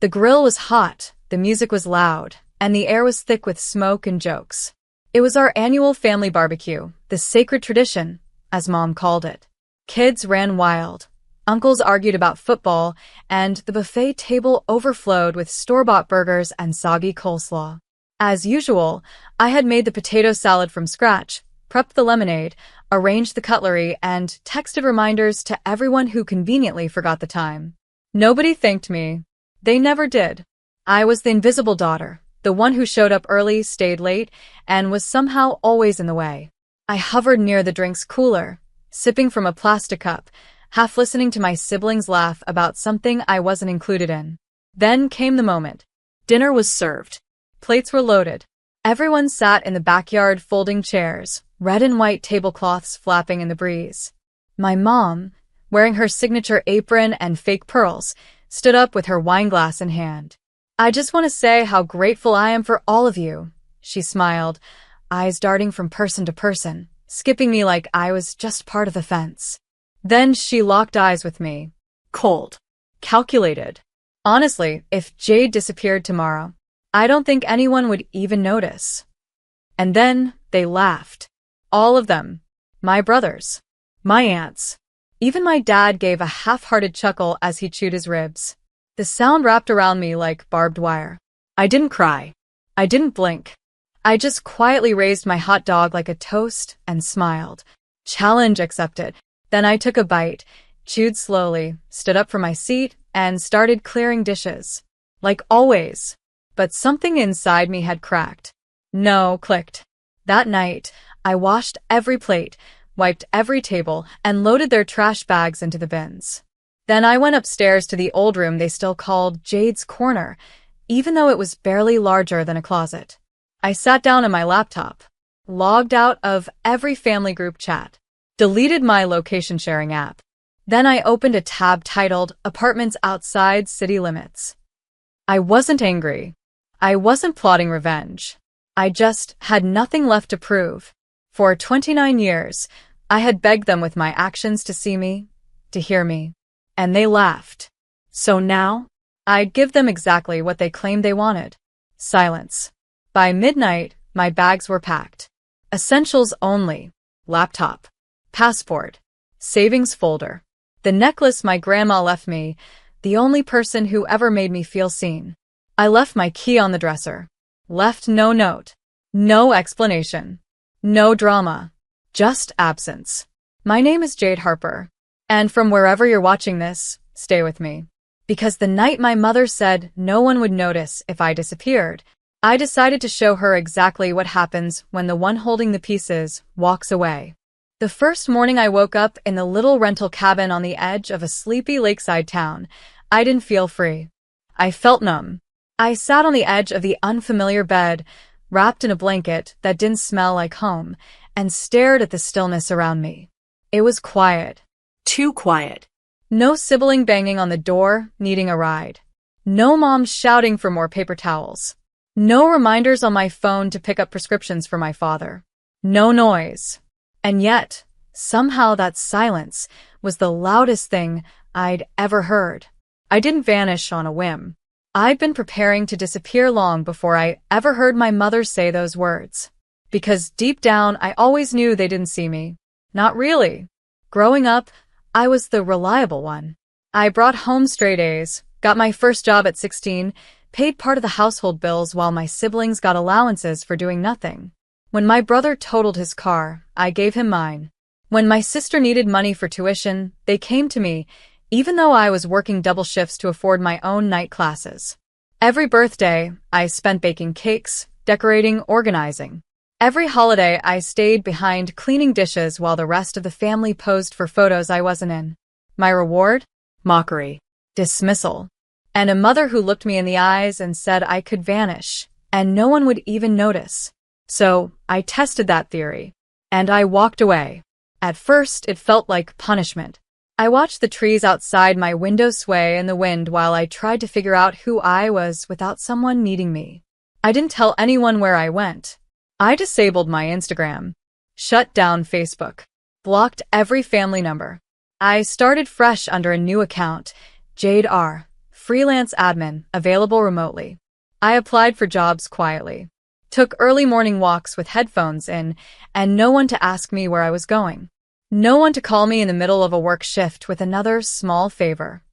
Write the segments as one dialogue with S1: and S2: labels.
S1: The grill was hot, the music was loud, and the air was thick with smoke and jokes. It was our annual family barbecue, the sacred tradition, as Mom called it. Kids ran wild. Uncles argued about football, and the buffet table overflowed with store-bought burgers and soggy coleslaw. As usual, I had made the potato salad from scratch, prepped the lemonade, arranged the cutlery, and texted reminders to everyone who conveniently forgot the time. Nobody thanked me. They never did. I was the invisible daughter, the one who showed up early, stayed late, and was somehow always in the way. I hovered near the drink's cooler, sipping from a plastic cup, half listening to my siblings laugh about something I wasn't included in. Then came the moment. Dinner was served. Plates were loaded. Everyone sat in the backyard folding chairs, red and white tablecloths flapping in the breeze. My mom, wearing her signature apron and fake pearls, stood up with her wineglass in hand. "I just want to say how grateful I am for all of you," she smiled, eyes darting from person to person, skipping me like I was just part of the fence. Then she locked eyes with me. Cold. Calculated. Honestly, if Jade disappeared tomorrow, I don't think anyone would even notice. And then they laughed. All of them. My brothers. My aunts. Even my dad gave a half-hearted chuckle as he chewed his ribs. The sound wrapped around me like barbed wire. I didn't cry. I didn't blink. I just quietly raised my hot dog like a toast and smiled. Challenge accepted. Then I took a bite, chewed slowly, stood up from my seat, and started clearing dishes. Like always. But something inside me had cracked. No, clicked. That night, I washed every plate, wiped every table, and loaded their trash bags into the bins. Then I went upstairs to the old room they still called Jade's Corner, even though it was barely larger than a closet. I sat down on my laptop, logged out of every family group chat, deleted my location-sharing app. Then I opened a tab titled Apartments Outside City Limits. I wasn't angry. I wasn't plotting revenge. I just had nothing left to prove. For 29 years, I had begged them with my actions to see me, to hear me, and they laughed. So now, I'd give them exactly what they claimed they wanted. Silence. By midnight, my bags were packed. Essentials only. Laptop. Passport. Savings folder. The necklace my grandma left me, the only person who ever made me feel seen. I left my key on the dresser. Left no note. No explanation. No drama. Just absence. My name is Jade Harper. And from wherever you're watching this, stay with me. Because the night my mother said no one would notice if I disappeared, I decided to show her exactly what happens when the one holding the pieces walks away. The first morning I woke up in the little rental cabin on the edge of a sleepy lakeside town, I didn't feel free. I felt numb. I sat on the edge of the unfamiliar bed, wrapped in a blanket that didn't smell like home, and stared at the stillness around me. It was quiet. Too quiet. No sibling banging on the door, needing a ride. No mom shouting for more paper towels. No reminders on my phone to pick up prescriptions for my father. No noise. And yet, somehow that silence was the loudest thing I'd ever heard. I didn't vanish on a whim. I'd been preparing to disappear long before I ever heard my mother say those words. Because deep down, I always knew they didn't see me. Not really. Growing up, I was the reliable one. I brought home straight A's, got my first job at 16, paid part of the household bills while my siblings got allowances for doing nothing. When my brother totaled his car, I gave him mine. When my sister needed money for tuition, they came to me, even though I was working double shifts to afford my own night classes. Every birthday, I spent baking cakes, decorating, organizing. Every holiday, I stayed behind cleaning dishes while the rest of the family posed for photos I wasn't in. My reward? Mockery. Dismissal. And a mother who looked me in the eyes and said I could vanish, and no one would even notice. So, I tested that theory. And I walked away. At first, it felt like punishment. I watched the trees outside my window sway in the wind while I tried to figure out who I was without someone needing me. I didn't tell anyone where I went. I disabled my Instagram, shut down Facebook, blocked every family number. I started fresh under a new account, Jade R. freelance admin, available remotely. I applied for jobs quietly. Took early morning walks with headphones in, and no one to ask me where I was going. No one to call me in the middle of a work shift with another small favor.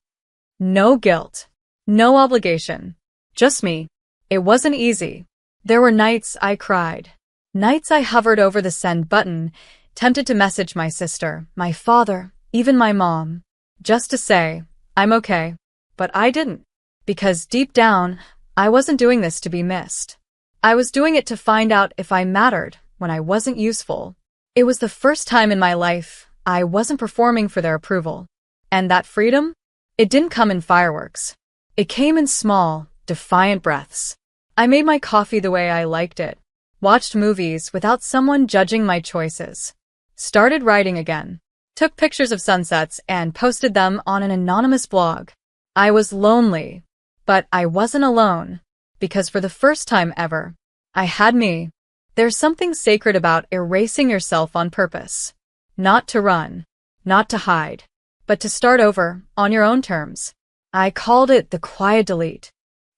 S1: No guilt. No obligation. Just me. It wasn't easy. There were nights I cried. Nights I hovered over the send button, tempted to message my sister, my father, even my mom, just to say, I'm okay. But I didn't. Because deep down, I wasn't doing this to be missed. I was doing it to find out if I mattered when I wasn't useful. It was the first time in my life I wasn't performing for their approval. And that freedom? It didn't come in fireworks. It came in small, defiant breaths. I made my coffee the way I liked it, watched movies without someone judging my choices, started writing again, took pictures of sunsets and posted them on an anonymous blog. I was lonely, but I wasn't alone, because for the first time ever, I had me. There's something sacred about erasing yourself on purpose. Not to run, not to hide, but to start over on your own terms. I called it the quiet delete.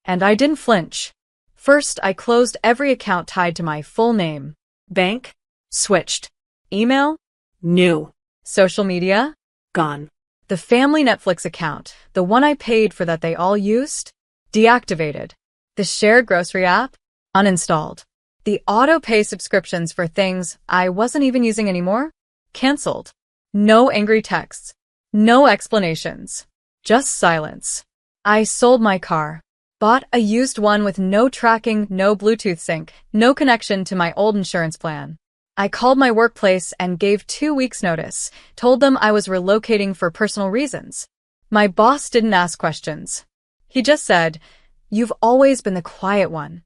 S1: And I didn't flinch. First, I closed every account tied to my full name. Bank? Switched. Email? New. Social media? Gone. The family Netflix account, the one I paid for that they all used? Deactivated. The shared grocery app? Uninstalled. The auto-pay subscriptions for things I wasn't even using anymore? Cancelled. No angry texts. No explanations. Just silence. I sold my car. Bought a used one with no tracking, no Bluetooth sync, no connection to my old insurance plan. I called my workplace and gave 2 weeks' notice, told them I was relocating for personal reasons. My boss didn't ask questions. He just said, "You've always been the quiet one."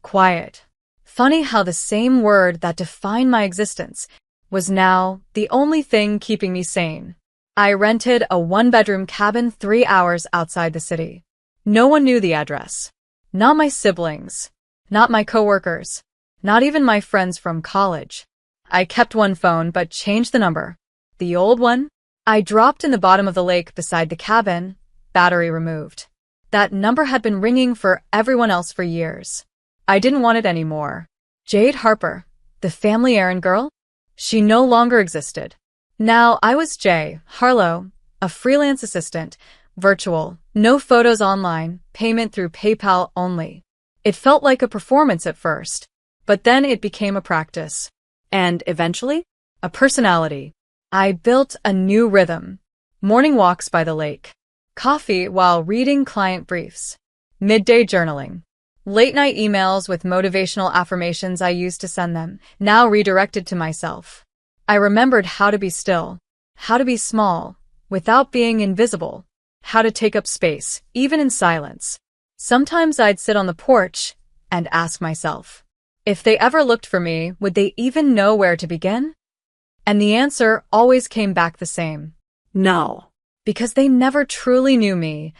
S1: Quiet. Funny how the same word that defined my existence was now the only thing keeping me sane. I rented a 1-bedroom cabin 3 hours outside the city. No one knew the address. Not my siblings. Not my coworkers. Not even my friends from college. I kept one phone but changed the number. The old one? I dropped in the bottom of the lake beside the cabin, battery removed. That number had been ringing for everyone else for years. I didn't want it anymore. Jade Harper, the family errand girl? She no longer existed. Now I was Jay Harlow, a freelance assistant, virtual, no photos online, payment through PayPal only. It felt like a performance at first, but then it became a practice. And eventually, a personality. I built a new rhythm. Morning walks by the lake. Coffee while reading client briefs. Midday journaling. Late-night emails with motivational affirmations I used to send them, now redirected to myself. I remembered how to be still, how to be small, without being invisible, how to take up space, even in silence. Sometimes I'd sit on the porch and ask myself, if they ever looked for me, would they even know where to begin? And the answer always came back the same. No. Because they never truly knew me.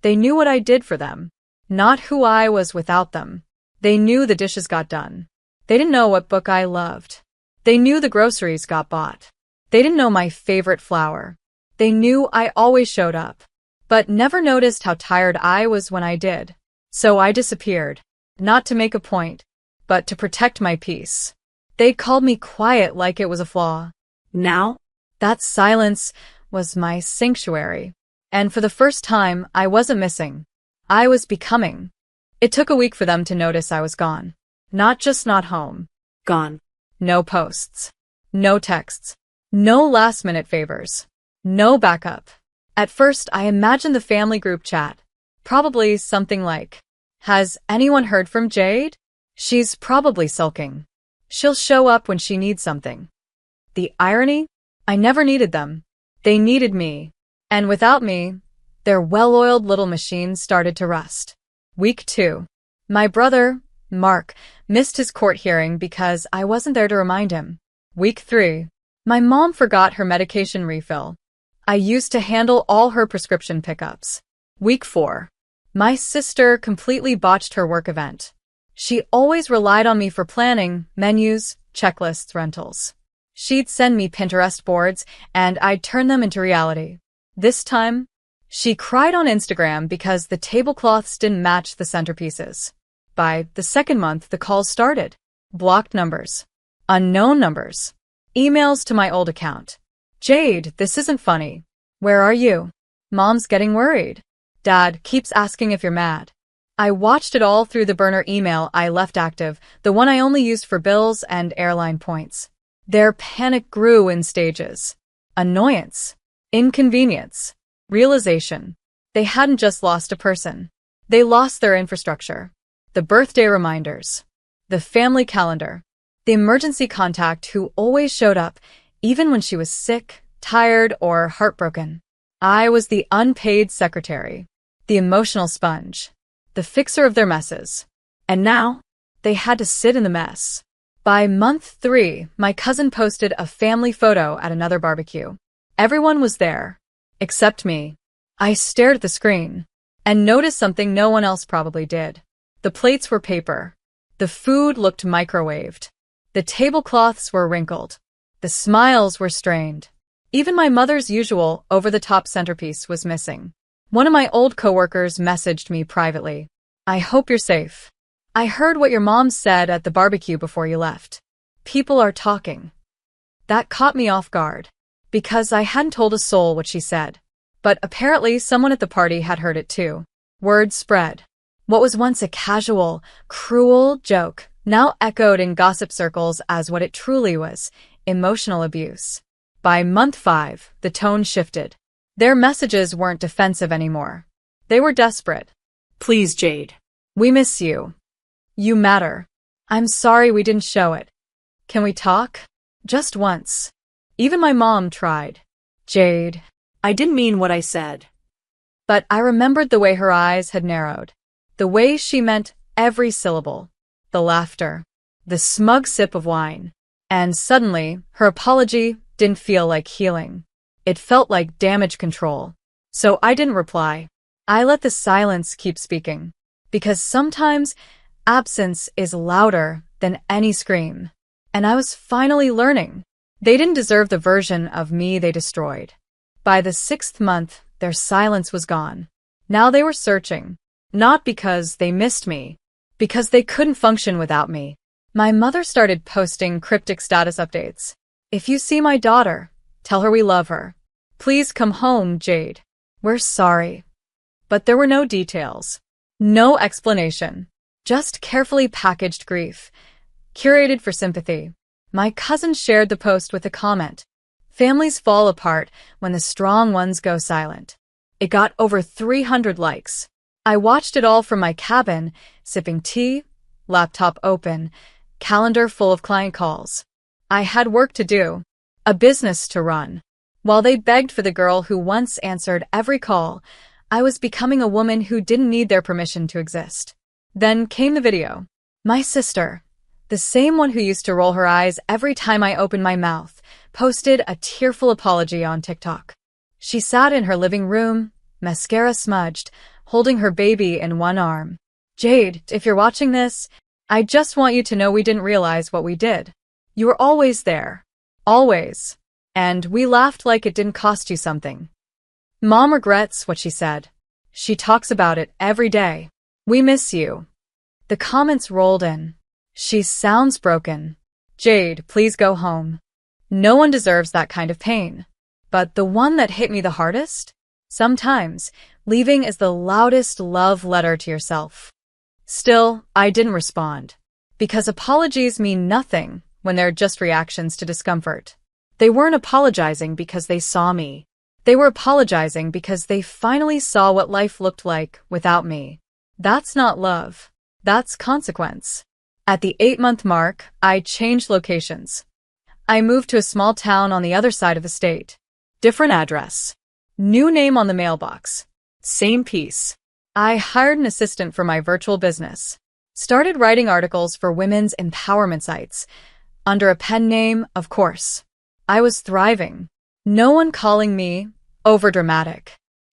S1: They knew what I did for them, not who I was without them. They knew the dishes got done. They didn't know what book I loved. They knew the groceries got bought. They didn't know my favorite flower. They knew I always showed up, but never noticed how tired I was when I did. So I disappeared, not to make a point, but to protect my peace. They'd called me quiet like it was a flaw. Now, that silence was my sanctuary. And for the first time, I wasn't missing. I was becoming. It took a week for them to notice I was gone. Not just not home. Gone. No posts. No texts. No last-minute favors. No backup. At first, I imagined the family group chat. Probably something like, "Has anyone heard from Jade? She's probably sulking. She'll show up when she needs something." The irony? I never needed them. They needed me. And without me, their well-oiled little machine started to rust. Week 2. My brother, Mark, missed his court hearing because I wasn't there to remind him. Week 3. My mom forgot her medication refill. I used to handle all her prescription pickups. Week 4. My sister completely botched her work event. She always relied on me for planning, menus, checklists, rentals. She'd send me Pinterest boards, and I'd turn them into reality. This time, She cried on Instagram because the tablecloths didn't match the centerpieces. By the second month, the calls started. Blocked numbers. Unknown numbers. Emails to my old account. Jade, this isn't funny. Where are you? Mom's getting worried. Dad keeps asking if you're mad. I watched it all through the burner email I left active, the one I only used for bills and airline points. Their panic grew in stages. Annoyance. Inconvenience. Realization. They hadn't just lost a person. They lost their infrastructure. The birthday reminders. The family calendar. The emergency contact who always showed up, even when she was sick, tired, or heartbroken. I was the unpaid secretary. The emotional sponge. The fixer of their messes. And now, they had to sit in the mess. By month 3, my cousin posted a family photo at another barbecue. Everyone was there. Except me. I stared at the screen and noticed something no one else probably did. The plates were paper. The food looked microwaved. The tablecloths were wrinkled. The smiles were strained. Even my mother's usual over-the-top centerpiece was missing. One of my old coworkers messaged me privately. I hope you're safe. I heard what your mom said at the barbecue before you left. People are talking. That caught me off guard, because I hadn't told a soul what she said. But apparently someone at the party had heard it too. Word spread. What was once a casual, cruel joke now echoed in gossip circles as what it truly was, emotional abuse. By month 5, the tone shifted. Their messages weren't defensive anymore. They were desperate. Please, Jade. We miss you. You matter. I'm sorry we didn't show it. Can we talk? Just once. Even my mom tried. Jade. I didn't mean what I said. But I remembered the way her eyes had narrowed. The way she meant every syllable. The laughter. The smug sip of wine. And suddenly, her apology didn't feel like healing. It felt like damage control. So I didn't reply. I let the silence keep speaking. Because sometimes absence is louder than any scream. And I was finally learning. They didn't deserve the version of me they destroyed. By the 6th month, their silence was gone. Now they were searching. Not because they missed me. Because they couldn't function without me. My mother started posting cryptic status updates. If you see my daughter, tell her we love her. Please come home, Jade. We're sorry. But there were no details. No explanation. Just carefully packaged grief. Curated for sympathy. My cousin shared the post with a comment. Families fall apart when the strong ones go silent. It got over 300 likes. I watched it all from my cabin, sipping tea, laptop open, calendar full of client calls. I had work to do. A business to run. While they begged for the girl who once answered every call, I was becoming a woman who didn't need their permission to exist. Then came the video. My sister, the same one who used to roll her eyes every time I opened my mouth, posted a tearful apology on TikTok. She sat in her living room, mascara smudged, holding her baby in one arm. Jade, if you're watching this, I just want you to know we didn't realize what we did. You were always there. Always. And we laughed like it didn't cost you something. Mom regrets what she said. She talks about it every day. We miss you. The comments rolled in. She sounds broken. Jade, please go home. No one deserves that kind of pain. But the one that hit me the hardest? Sometimes, leaving is the loudest love letter to yourself. Still, I didn't respond. Because apologies mean nothing when they're just reactions to discomfort. They weren't apologizing because they saw me. They were apologizing because they finally saw what life looked like without me. That's not love. That's consequence. At the 8-month mark, I changed locations. I moved to a small town on the other side of the state. Different address. New name on the mailbox. Same piece. I hired an assistant for my virtual business. Started writing articles for women's empowerment sites. Under a pen name, of course. I was thriving. No one calling me overdramatic.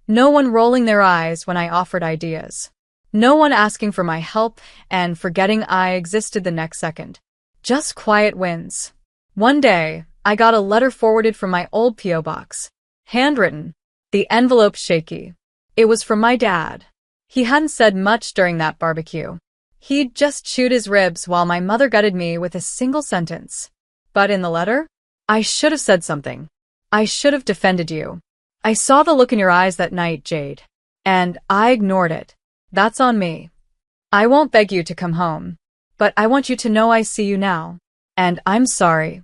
S1: No one rolling their eyes when I offered ideas. No one asking for my help and forgetting I existed the next second. Just quiet wins. One day, I got a letter forwarded from my old P.O. box. Handwritten. The envelope shaky. It was from my dad. He hadn't said much during that barbecue. He'd just chewed his ribs while my mother gutted me with a single sentence. But in the letter, I should have said something. I should have defended you. I saw the look in your eyes that night, Jade. And I ignored it. That's on me. I won't beg you to come home. But I want you to know I see you now. And I'm sorry.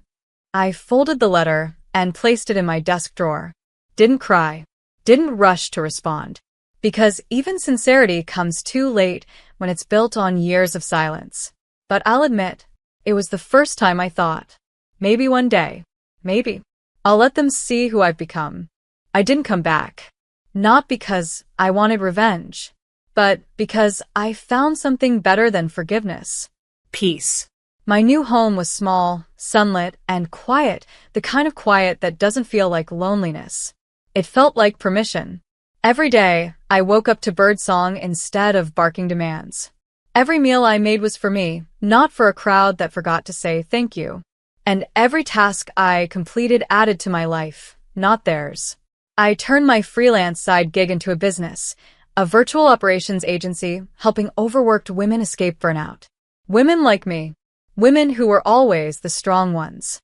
S1: I folded the letter and placed it in my desk drawer. Didn't cry. Didn't rush to respond. Because even sincerity comes too late when it's built on years of silence. But I'll admit, it was the first time I thought, maybe one day, maybe, I'll let them see who I've become. I didn't come back. Not because I wanted revenge, but because I found something better than forgiveness. Peace. My new home was small, sunlit, and quiet, the kind of quiet that doesn't feel like loneliness. It felt like permission. Every day, I woke up to birdsong instead of barking demands. Every meal I made was for me, not for a crowd that forgot to say thank you. And every task I completed added to my life, not theirs. I turned my freelance side gig into a business, a virtual operations agency helping overworked women escape burnout. Women like me. Women who were always the strong ones.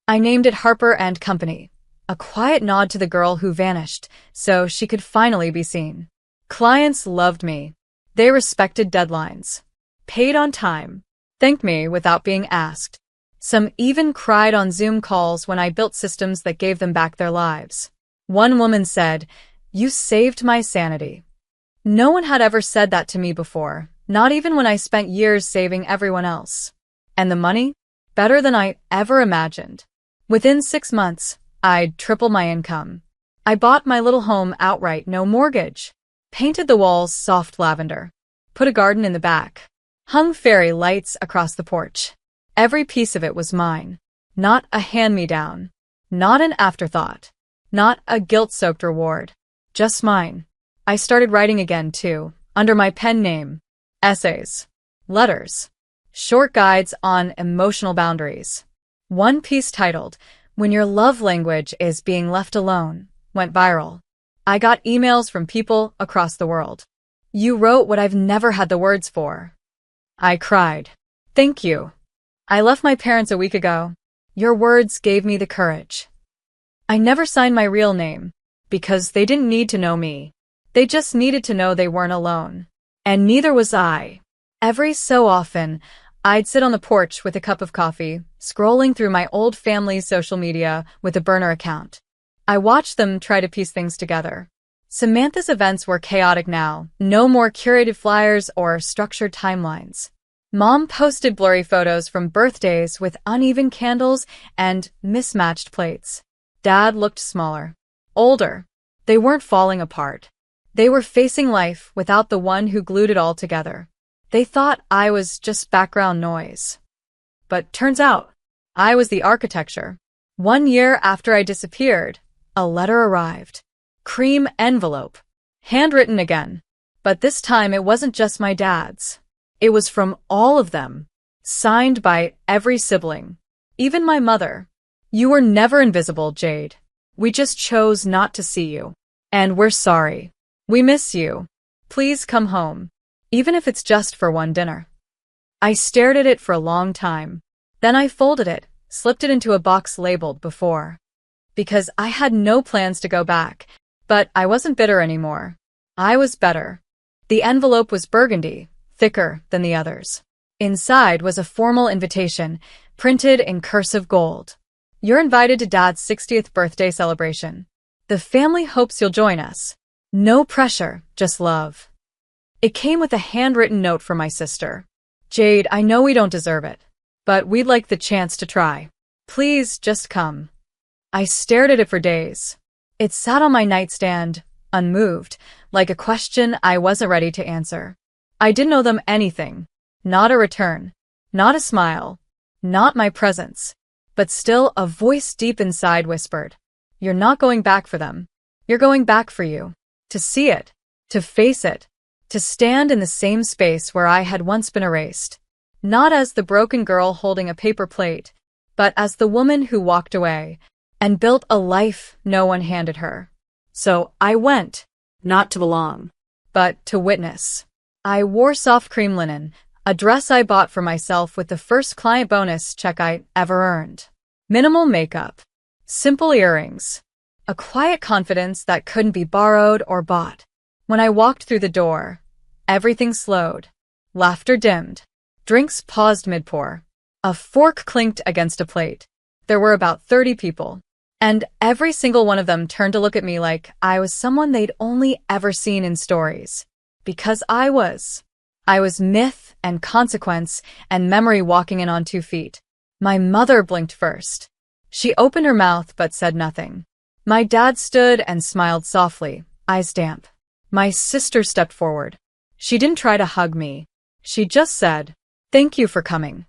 S1: I named it Harper & Company, a quiet nod to the girl who vanished so she could finally be seen. Clients loved me. They respected deadlines, paid on time, thanked me without being asked. Some even cried on Zoom calls when I built systems that gave them back their lives. One woman said, "You saved my sanity." No one had ever said that to me before, not even when I spent years saving everyone else. And the money? Better than I ever imagined. Within 6 months, I'd triple my income. I bought my little home outright, no mortgage. Painted the walls soft lavender. Put a garden in the back. Hung fairy lights across the porch. Every piece of it was mine. Not a hand-me-down. Not an afterthought. Not a guilt-soaked reward. Just mine. I started writing again, too, under my pen name. Essays. Letters. Short guides on emotional boundaries. One piece titled, "When Your Love Language is Being Left Alone," went viral. I got emails from people across the world. "You wrote what I've never had the words for." I cried. "Thank you. I left my parents a week ago. Your words gave me the courage." I never signed my real name, because they didn't need to know me. They just needed to know they weren't alone. And neither was I. Every so often, I'd sit on the porch with a cup of coffee, scrolling through my old family's social media with a burner account. I watched them try to piece things together. Samantha's events were chaotic now, no more curated flyers or structured timelines. Mom posted blurry photos from birthdays with uneven candles and mismatched plates. Dad looked smaller, older. They weren't falling apart. They were facing life without the one who glued it all together. They thought I was just background noise. But turns out, I was the architecture. 1 year after I disappeared, a letter arrived. Cream envelope. Handwritten again. But this time it wasn't just my dad's. It was from all of them. Signed by every sibling. Even my mother. "You were never invisible, Jade. We just chose not to see you. And we're sorry. We miss you. Please come home. Even if it's just for one dinner." I stared at it for a long time. Then I folded it, slipped it into a box labeled before. Because I had no plans to go back. But I wasn't bitter anymore. I was better. The envelope was burgundy, thicker than the others. Inside was a formal invitation, printed in cursive gold. "You're invited to Dad's 60th birthday celebration. The family hopes you'll join us. No pressure, just love." It came with a handwritten note from my sister. "Jade, I know we don't deserve it, but we'd like the chance to try. Please just come." I stared at it for days. It sat on my nightstand, unmoved, like a question I wasn't ready to answer. I didn't owe them anything. Not a return. Not a smile. Not my presence. But still, a voice deep inside whispered, "You're not going back for them. You're going back for you. To see it. To face it. To stand in the same space where I had once been erased. Not as the broken girl holding a paper plate, but as the woman who walked away and built a life no one handed her." So I went.
S2: not to belong.
S1: but to witness. I wore soft cream linen, a dress I bought for myself with the first client bonus check I ever earned. Minimal makeup, simple earrings, a quiet confidence that couldn't be borrowed or bought. When I walked through the door, everything slowed. Laughter dimmed. Drinks paused mid-pour. A fork clinked against a plate. There were about 30 people, and every single one of them turned to look at me like I was someone they'd only ever seen in stories. Because I was myth and consequence and memory walking in on 2 feet. My mother blinked first. She opened her mouth but said nothing. My dad stood and smiled softly, eyes damp. My sister stepped forward. She didn't try to hug me. She just said, "Thank you for coming."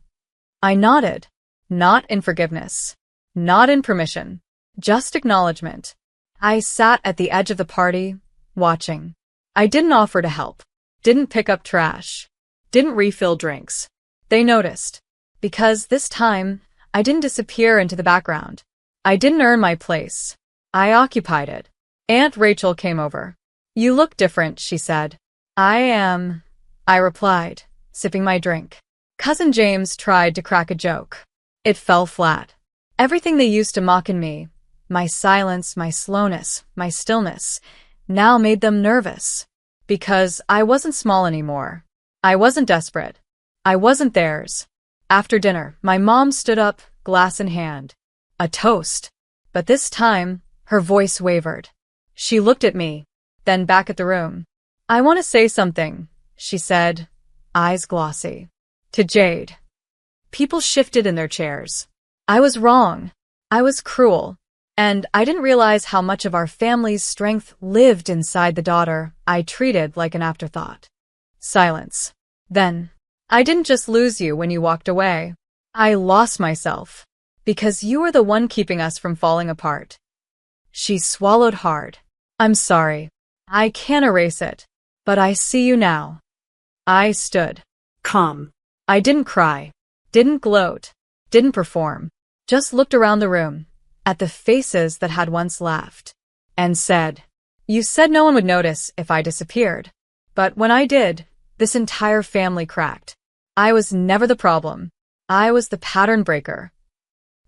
S1: I nodded. Not in forgiveness. Not in permission. Just acknowledgement. I sat at the edge of the party, watching. I didn't offer to help. Didn't pick up trash. Didn't refill drinks. They noticed. Because this time, I didn't disappear into the background. I didn't earn my place. I occupied it. Aunt Rachel came over. "You look different," she said. I replied, sipping my drink. Cousin James tried to crack a joke. It fell flat. Everything they used to mock in me, my silence, my slowness, my stillness, now made them nervous. Because I wasn't small anymore. I wasn't desperate. I wasn't theirs. After dinner, my mom stood up, glass in hand. A toast. But this time, her voice wavered. She looked at me, then back at the room. "I want to say something," she said, eyes glossy. To Jade. People shifted in their chairs. I was wrong. I was cruel. And I didn't realize how much of our family's strength lived inside the daughter I treated like an afterthought. Silence. Then, "I didn't just lose you when you walked away. I lost myself. Because you were the one keeping us from falling apart." She swallowed hard. "I'm sorry. I can't erase it. But I see you now." I stood.
S2: Calm.
S1: I didn't cry. Didn't gloat. Didn't perform. Just looked around the room, at the faces that had once laughed, and said, "You said no one would notice if I disappeared. But when I did, this entire family cracked. I was never the problem. I was the pattern breaker."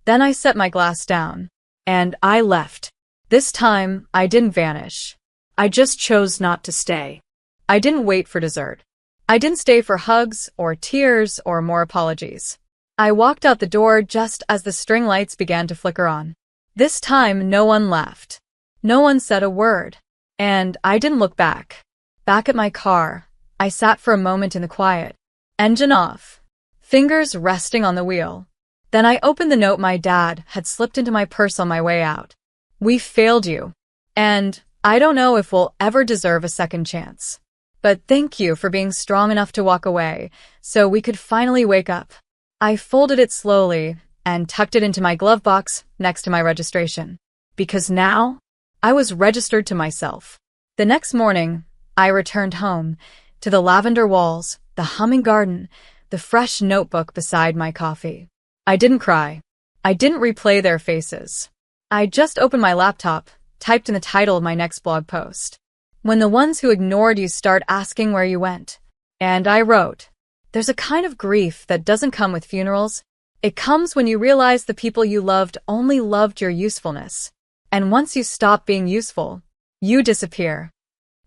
S1: Then I set my glass down, and I left. This time, I didn't vanish. I just chose not to stay. I didn't wait for dessert. I didn't stay for hugs or tears or more apologies. I walked out the door just as the string lights began to flicker on. This time, no one laughed. No one said a word. And I didn't look back. Back at my car, I sat for a moment in the quiet. Engine off. Fingers resting on the wheel. Then I opened the note my dad had slipped into my purse on my way out. "We failed you. And I don't know if we'll ever deserve a second chance. But thank you for being strong enough to walk away so we could finally wake up." I folded it slowly and tucked it into my glove box next to my registration. Because now, I was registered to myself. The next morning, I returned home, to the lavender walls, the humming garden, the fresh notebook beside my coffee. I didn't cry. I didn't replay their faces. I just opened my laptop, typed in the title of my next blog post. "When the ones who ignored you start asking where you went." And I wrote, "There's a kind of grief that doesn't come with funerals. It comes when you realize the people you loved only loved your usefulness. And once you stop being useful, you disappear."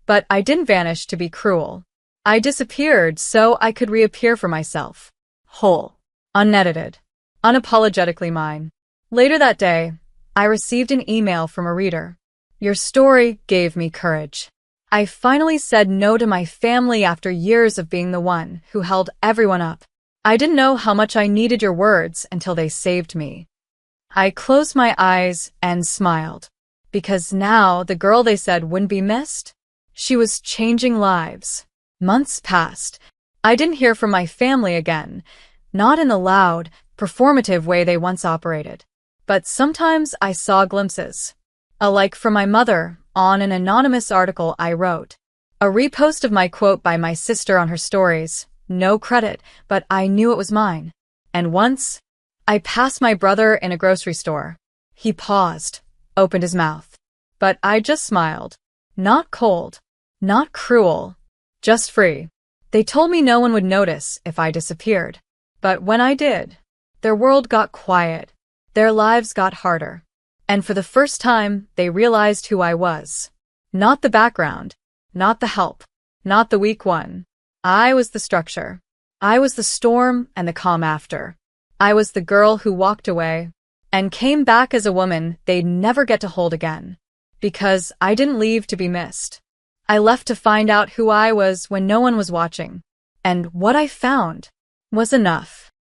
S1: But I didn't vanish to be cruel. I disappeared so I could reappear for myself. Whole. Unedited. Unapologetically mine. Later that day, I received an email from a reader. "Your story gave me courage. I finally said no to my family after years of being the one who held everyone up. I didn't know how much I needed your words until they saved me." I closed my eyes and smiled. Because now the girl they said wouldn't be missed, she was changing lives. Months passed. I didn't hear from my family again, not in the loud, performative way they once operated. But sometimes I saw glimpses. A like from my mother on an anonymous article I wrote. A repost of my quote by my sister on her stories. No credit, but I knew it was mine. And once, I passed my brother in a grocery store. He paused, opened his mouth. But I just smiled. Not cold, Not cruel, just free. They told me no one would notice if I disappeared. But when I did, their world got quiet. Their lives got harder. And for the first time, they realized who I was. Not the background, not the help, not the weak one. I was the structure. I was the storm and the calm after. I was the girl who walked away and came back as a woman they'd never get to hold again. Because I didn't leave to be missed. I left to find out who I was when no one was watching. And what I found was enough.